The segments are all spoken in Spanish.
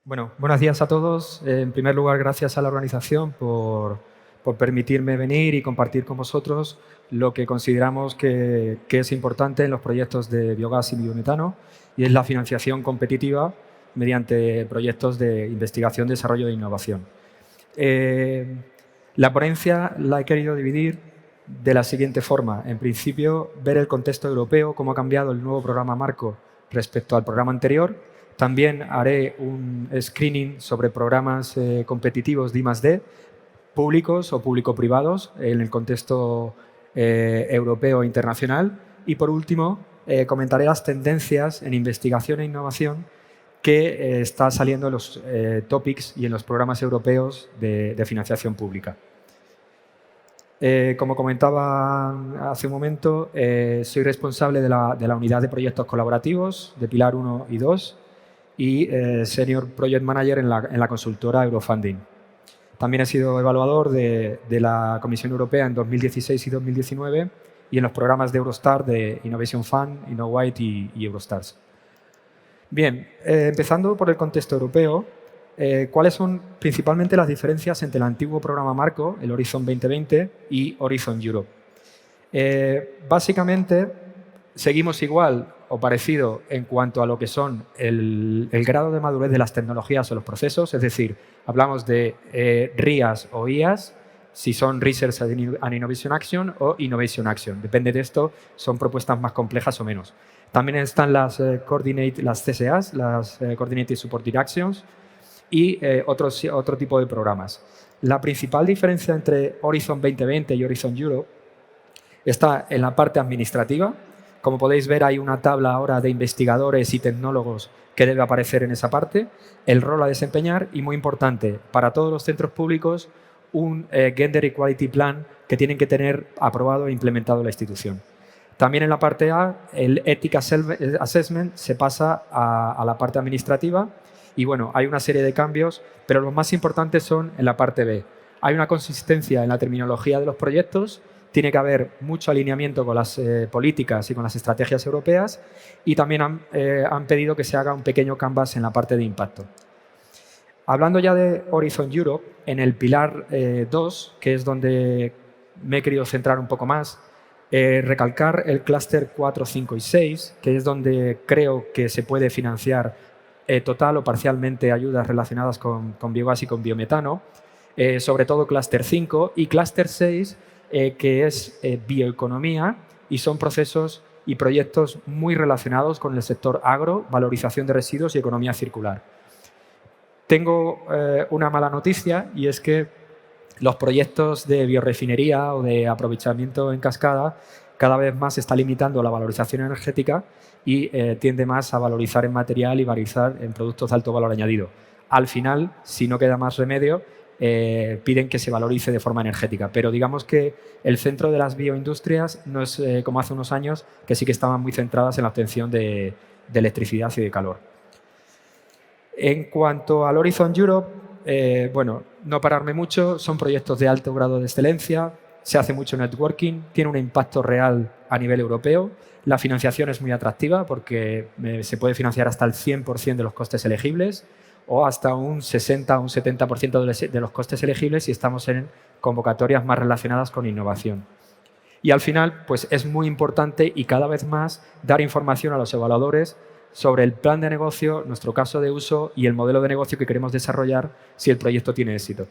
Bueno, buenos días a todos. En primer lugar, gracias a la organización por permitirme venir y compartir con vosotros lo que consideramos que es importante en los proyectos de biogás y biometano, y es la financiación competitiva mediante proyectos de investigación, desarrollo e innovación. La ponencia la he querido dividir de la siguiente forma. En principio, ver el contexto europeo, cómo ha cambiado el nuevo programa marco respecto al programa anterior. También haré un screening sobre programas competitivos de I+D, públicos o público-privados, en el contexto europeo e internacional. Y, por último, comentaré las tendencias en investigación e innovación que está saliendo en los topics y en los programas europeos de financiación pública. Como comentaba hace un momento, soy responsable de la unidad de proyectos colaborativos de Pilar 1 y 2 y Senior Project Manager en la consultora Eurofunding. También he sido evaluador de la Comisión Europea en 2016 y 2019 y en los programas de Eurostar de Innovation Fund, InnoWhite y Eurostars. Bien, empezando por el contexto europeo, ¿cuáles son principalmente las diferencias entre el antiguo programa marco, el Horizon 2020, y Horizon Europe? Básicamente, seguimos igual o parecido en cuanto a lo que son el grado de madurez de las tecnologías o los procesos, es decir, hablamos de RIAs o IAs, si son Research and Innovation Action o Innovation Action. Depende de esto, son propuestas más complejas o menos. También están las CSAs, las Coordinated Supported Actions, y otro tipo de programas. La principal diferencia entre Horizon 2020 y Horizon Europe está en la parte administrativa. Como podéis ver, hay una tabla ahora de investigadores y tecnólogos que debe aparecer en esa parte, el rol a desempeñar y, muy importante, para todos los centros públicos, un Gender Equality Plan que tienen que tener aprobado e implementado la institución. También en la parte A, el Ethic Assessment se pasa a la parte administrativa y, bueno, hay una serie de cambios, pero los más importantes son en la parte B. Hay una consistencia en la terminología de los proyectos, tiene que haber mucho alineamiento con las políticas y con las estrategias europeas, y también han pedido que se haga un pequeño canvas en la parte de impacto. Hablando ya de Horizon Europe, en el pilar 2, que es donde me he querido centrar un poco más, recalcar el clúster 4, 5 y 6, que es donde creo que se puede financiar total o parcialmente ayudas relacionadas con biogás y con biometano, sobre todo clúster 5 y clúster 6, que es bioeconomía, y son procesos y proyectos muy relacionados con el sector agro, valorización de residuos y economía circular. Tengo una mala noticia, y es que los proyectos de biorefinería o de aprovechamiento en cascada cada vez más se está limitando la valorización energética y tiende más a valorizar en material y valorizar en productos de alto valor añadido. Al final, si no queda más remedio, piden que se valorice de forma energética. Pero digamos que el centro de las bioindustrias no es como hace unos años, que sí que estaban muy centradas en la obtención de electricidad y de calor. En cuanto al Horizon Europe, bueno, no pararme mucho, son proyectos de alto grado de excelencia, se hace mucho networking, tiene un impacto real a nivel europeo, la financiación es muy atractiva porque se puede financiar hasta el 100% de los costes elegibles o hasta un 60 o un 70% de los costes elegibles si estamos en convocatorias más relacionadas con innovación. Y al final, pues es muy importante y cada vez más dar información a los evaluadores sobre el plan de negocio, nuestro caso de uso y el modelo de negocio que queremos desarrollar si el proyecto tiene éxito.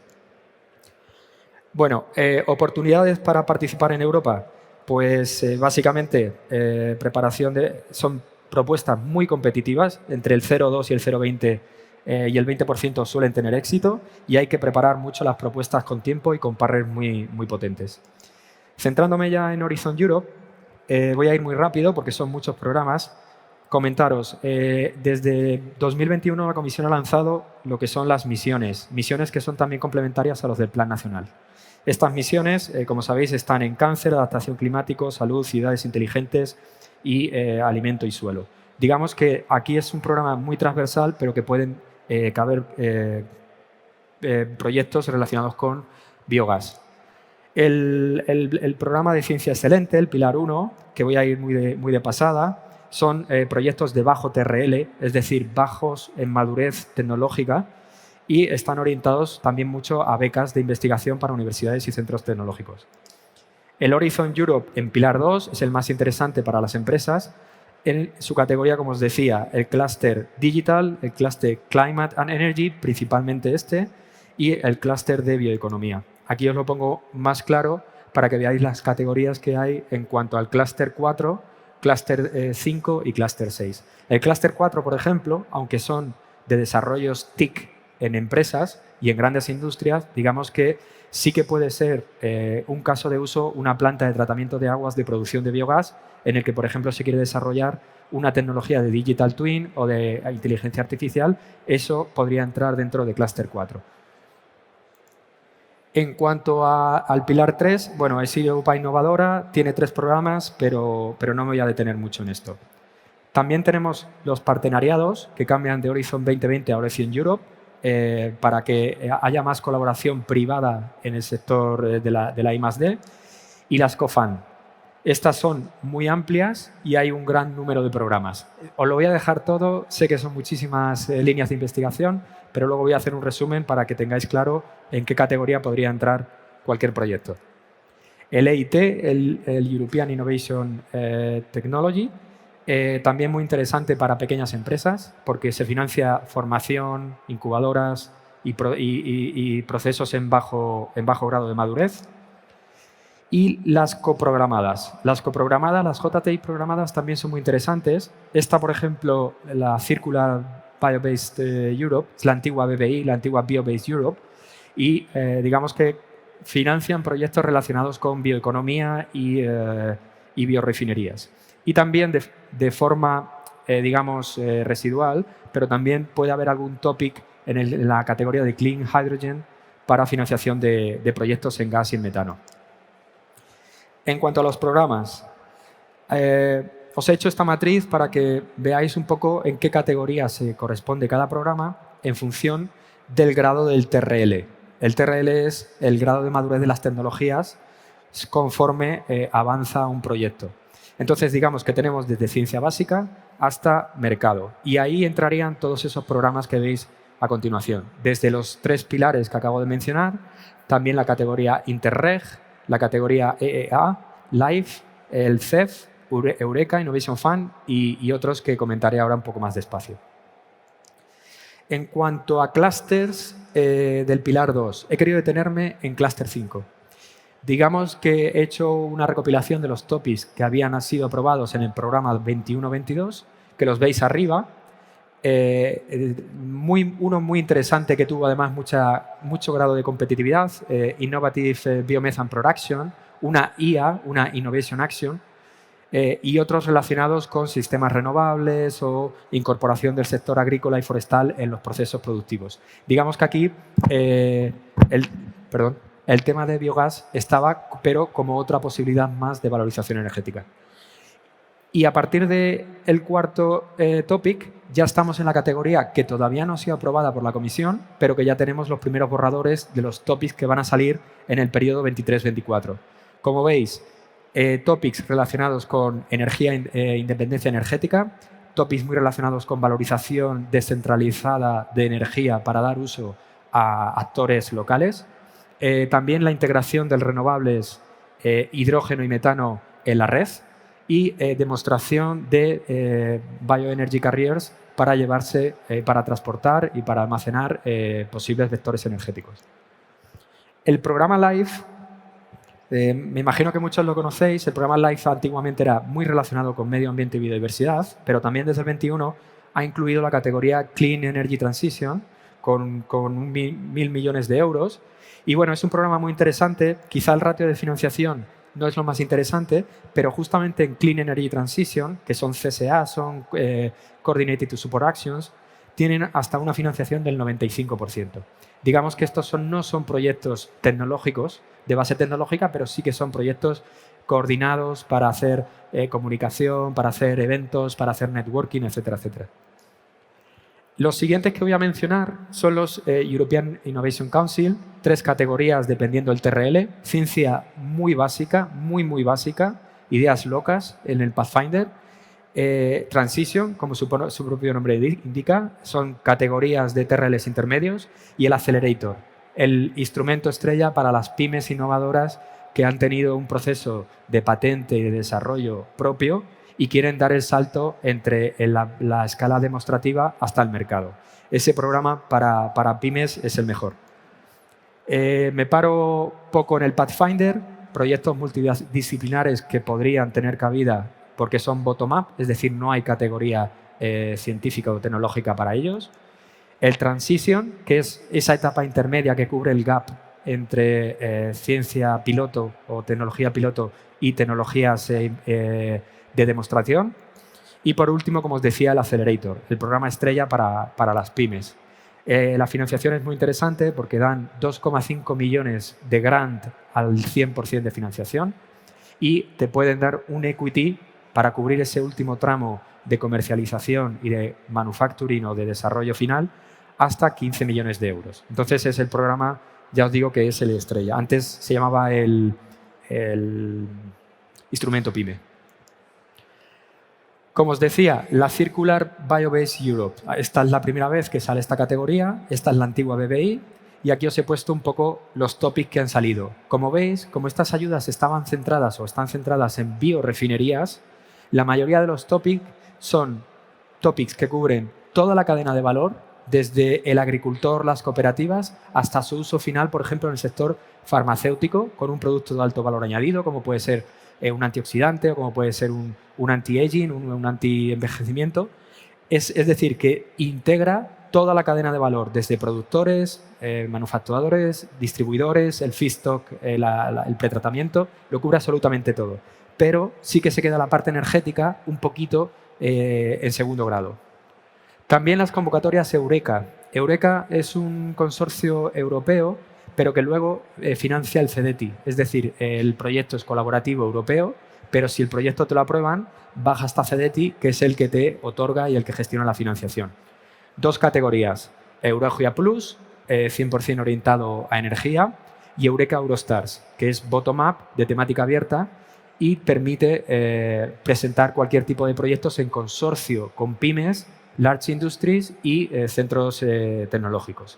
Bueno, oportunidades para participar en Europa. Pues básicamente son propuestas muy competitivas, entre el 0,2 y el 0,20 y el 20% suelen tener éxito, y hay que preparar mucho las propuestas con tiempo y con partners muy potentes. Centrándome ya en Horizon Europe, voy a ir muy rápido porque son muchos programas. Comentaros, desde 2021 la Comisión ha lanzado lo que son las misiones que son también complementarias a los del Plan Nacional. Estas misiones, como sabéis, están en cáncer, adaptación climático, salud, ciudades inteligentes y alimento y suelo. Digamos que aquí es un programa muy transversal, pero que pueden caber proyectos relacionados con biogás. El programa de ciencia excelente, el Pilar 1, que voy a ir muy de pasada, son proyectos de bajo TRL, es decir, bajos en madurez tecnológica, y están orientados también mucho a becas de investigación para universidades y centros tecnológicos. El Horizon Europe en Pilar 2 es el más interesante para las empresas. En su categoría, como os decía, el clúster Digital, el clúster Climate and Energy, principalmente este, y el clúster de Bioeconomía. Aquí os lo pongo más claro para que veáis las categorías que hay en cuanto al clúster 4, clúster 5 y clúster 6. El clúster 4, por ejemplo, aunque son de desarrollos TIC en empresas y en grandes industrias, digamos que sí que puede ser un caso de uso una planta de tratamiento de aguas de producción de biogás en el que, por ejemplo, se quiere desarrollar una tecnología de Digital Twin o de inteligencia artificial. Eso podría entrar dentro de clúster 4. En cuanto al pilar 3, bueno, es Europa Innovadora, tiene 3 programas, pero no me voy a detener mucho en esto. También tenemos los partenariados que cambian de Horizon 2020 a Horizon Europe para que haya más colaboración privada en el sector de la I+D, y las COFAN. Estas son muy amplias y hay un gran número de programas. Os lo voy a dejar todo, sé que son muchísimas líneas de investigación, pero luego voy a hacer un resumen para que tengáis claro en qué categoría podría entrar cualquier proyecto. El EIT, el European Innovation Technology, también muy interesante para pequeñas empresas porque se financia formación, incubadoras y procesos en bajo grado de madurez. Y las coprogramadas. Las JTI programadas también son muy interesantes. Esta, por ejemplo, la Circular Bio-Based Europe, es la antigua BBI, la antigua Bio-Based Europe, y digamos que financian proyectos relacionados con bioeconomía y biorefinerías. Y también de forma, digamos, residual, pero también puede haber algún topic en la categoría de Clean Hydrogen para financiación de proyectos en gas y en metano. En cuanto a los programas, os he hecho esta matriz para que veáis un poco en qué categoría se corresponde cada programa en función del grado del TRL. El TRL es el grado de madurez de las tecnologías conforme avanza un proyecto. Entonces, digamos que tenemos desde ciencia básica hasta mercado. Y ahí entrarían todos esos programas que veis a continuación. Desde los 3 pilares que acabo de mencionar, también la categoría Interreg, la categoría EEA, LIFE, el CEF, Eureka, Innovation Fund y otros que comentaré ahora un poco más despacio. En cuanto a clústeres del pilar 2, he querido detenerme en clúster 5. Digamos que he hecho una recopilación de los topics que habían sido aprobados en el programa 21-22, que los veis arriba. Uno muy interesante que tuvo además mucho grado de competitividad, Innovative Biomethane Production, una IA, una Innovation Action, y otros relacionados con sistemas renovables o incorporación del sector agrícola y forestal en los procesos productivos. Digamos que aquí el tema de biogás estaba, pero como otra posibilidad más de valorización energética. Y a partir del cuarto topic, ya estamos en la categoría que todavía no ha sido aprobada por la comisión, pero que ya tenemos los primeros borradores de los topics que van a salir en el periodo 23-24. Como veis, topics relacionados con energía e independencia energética, topics muy relacionados con valorización descentralizada de energía para dar uso a actores locales, también la integración de renovables, hidrógeno y metano en la red, y demostración de bioenergy carriers para llevarse, para transportar y para almacenar posibles vectores energéticos. El programa LIFE, me imagino que muchos lo conocéis, el programa LIFE antiguamente era muy relacionado con medio ambiente y biodiversidad, pero también desde el 21 ha incluido la categoría Clean Energy Transition con 1.000 millones de euros. Y bueno, es un programa muy interesante, quizá el ratio de financiación no es lo más interesante, pero justamente en Clean Energy Transition, que son CSA, son Coordinated to Support Actions, tienen hasta una financiación del 95%. Digamos que estos no son proyectos tecnológicos, de base tecnológica, pero sí que son proyectos coordinados para hacer comunicación, para hacer eventos, para hacer networking, etcétera, etcétera. Los siguientes que voy a mencionar son los European Innovation Council, 3 categorías dependiendo del TRL, ciencia muy básica, muy básica, ideas locas en el Pathfinder, Transition, como su propio nombre indica, son categorías de TRLs intermedios, y el Accelerator, el instrumento estrella para las pymes innovadoras que han tenido un proceso de patente y de desarrollo propio y quieren dar el salto entre la escala demostrativa hasta el mercado. Ese programa para pymes es el mejor. Me paro poco en el Pathfinder, proyectos multidisciplinares que podrían tener cabida porque son bottom-up, es decir, no hay categoría científica o tecnológica para ellos. El Transition, que es esa etapa intermedia que cubre el gap entre ciencia piloto o tecnología piloto y tecnologías de demostración. Y por último, como os decía, el Accelerator, el programa estrella para las pymes. La financiación es muy interesante porque dan 2,5 millones de grant al 100% de financiación y te pueden dar un equity para cubrir ese último tramo de comercialización y de manufacturing o de desarrollo final hasta 15 millones de euros. Entonces es el programa, ya os digo que es el estrella. Antes se llamaba el instrumento PYME. Como os decía, la Circular Biobase Europe. Esta es la primera vez que sale esta categoría, esta es la antigua BBI, y aquí os he puesto un poco los topics que han salido. Como veis, como estas ayudas estaban centradas o están centradas en biorefinerías, la mayoría de los topics son topics que cubren toda la cadena de valor, desde el agricultor, las cooperativas, hasta su uso final, por ejemplo, en el sector farmacéutico, con un producto de alto valor añadido, como puede ser un antioxidante o como puede ser un anti-aging, un anti-envejecimiento. Es decir, que integra toda la cadena de valor, desde productores, manufacturadores, distribuidores, el feedstock, el pretratamiento, lo cubre absolutamente todo. Pero sí que se queda la parte energética un poquito en segundo grado. También las convocatorias Eureka. Eureka es un consorcio europeo, pero que luego financia el CEDETI. Es decir, el proyecto es colaborativo europeo, pero si el proyecto te lo aprueban, baja hasta CEDETI, que es el que te otorga y el que gestiona la financiación. Dos categorías, Eureka Plus, 100% orientado a energía, y Eureka Eurostars, que es bottom-up, de temática abierta, y permite presentar cualquier tipo de proyectos en consorcio con pymes, large industries y centros tecnológicos.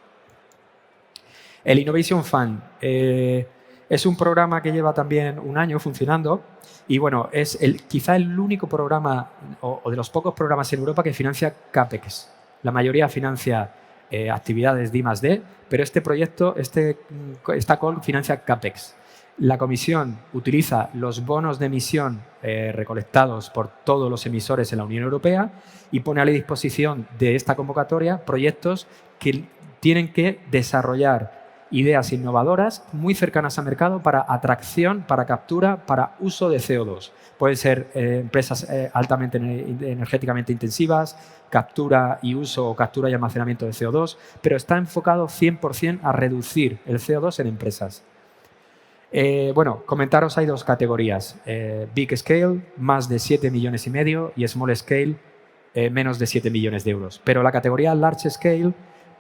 El Innovation Fund es un programa que lleva también un año funcionando y bueno, es quizá el único programa o de los pocos programas en Europa que financia CAPEX. La mayoría financia actividades de I+D, pero este proyecto, esta call financia CAPEX. La Comisión utiliza los bonos de emisión recolectados por todos los emisores en la Unión Europea y pone a la disposición de esta convocatoria proyectos que tienen que desarrollar ideas innovadoras muy cercanas al mercado para atracción, para captura, para uso de CO2. Pueden ser empresas altamente energéticamente intensivas, captura y uso o captura y almacenamiento de CO2, pero está enfocado 100% a reducir el CO2 en empresas. Bueno, comentaros, hay dos categorías. Big Scale, más de 7,5 millones, y Small Scale, menos de 7 millones de euros. Pero la categoría Large Scale,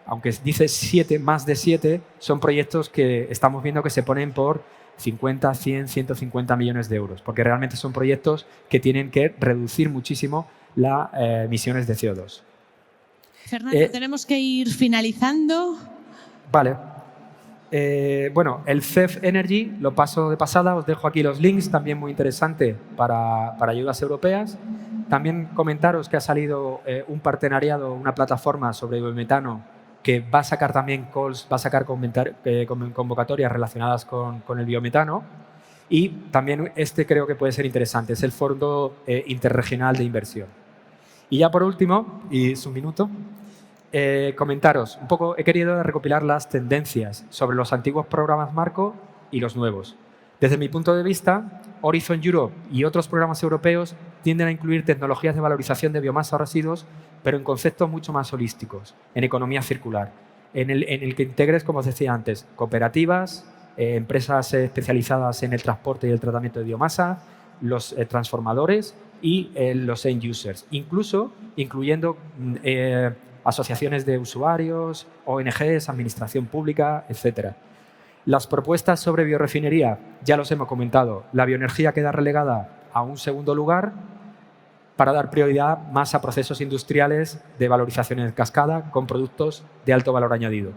aunque dice 7, más de 7, son proyectos que estamos viendo que se ponen por 50, 100, 150 millones de euros, porque realmente son proyectos que tienen que reducir muchísimo las emisiones de CO2. Fernando, tenemos que ir finalizando. Vale. Bueno, el CEF Energy lo paso de pasada, os dejo aquí los links, también muy interesante para ayudas europeas. También comentaros que ha salido un partenariado, una plataforma sobre biometano que va a sacar también calls, va a sacar convocatorias relacionadas con el biometano. Y también creo que puede ser interesante, es el Fondo Interregional de Inversión. Y ya por último, y es un minuto, comentaros un poco, he querido recopilar las tendencias sobre los antiguos programas marco y los nuevos. Desde mi punto de vista, Horizon Europe y otros programas europeos tienden a incluir tecnologías de valorización de biomasa o residuos, pero en conceptos mucho más holísticos, en economía circular, en el que integres, como os decía antes, cooperativas, empresas especializadas en el transporte y el tratamiento de biomasa, los transformadores y los end users, incluso incluyendo asociaciones de usuarios, ONGs, administración pública, etcétera. Las propuestas sobre biorefinería ya los hemos comentado. La bioenergía queda relegada a un segundo lugar para dar prioridad más a procesos industriales de valorización en cascada con productos de alto valor añadido.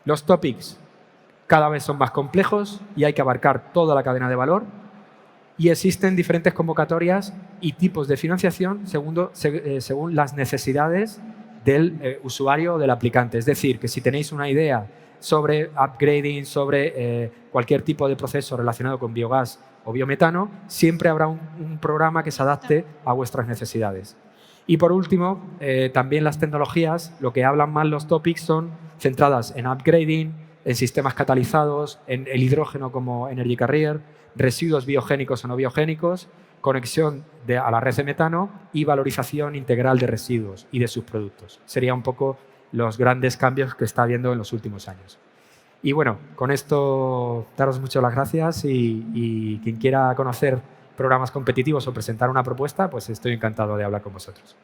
Los topics cada vez son más complejos y hay que abarcar toda la cadena de valor, y existen diferentes convocatorias y tipos de financiación según las necesidades del usuario o del aplicante. Es decir, que si tenéis una idea sobre upgrading, sobre cualquier tipo de proceso relacionado con biogás o biometano, siempre habrá un programa que se adapte a vuestras necesidades. Y por último, también las tecnologías, lo que hablan más los topics son centradas en upgrading, en sistemas catalizados, en el hidrógeno como energy carrier, residuos biogénicos o no biogénicos, conexión a la red de metano y valorización integral de residuos y de sus productos. Serían un poco los grandes cambios que está habiendo en los últimos años. Y bueno, con esto daros muchas las gracias y quien quiera conocer programas competitivos o presentar una propuesta, pues estoy encantado de hablar con vosotros.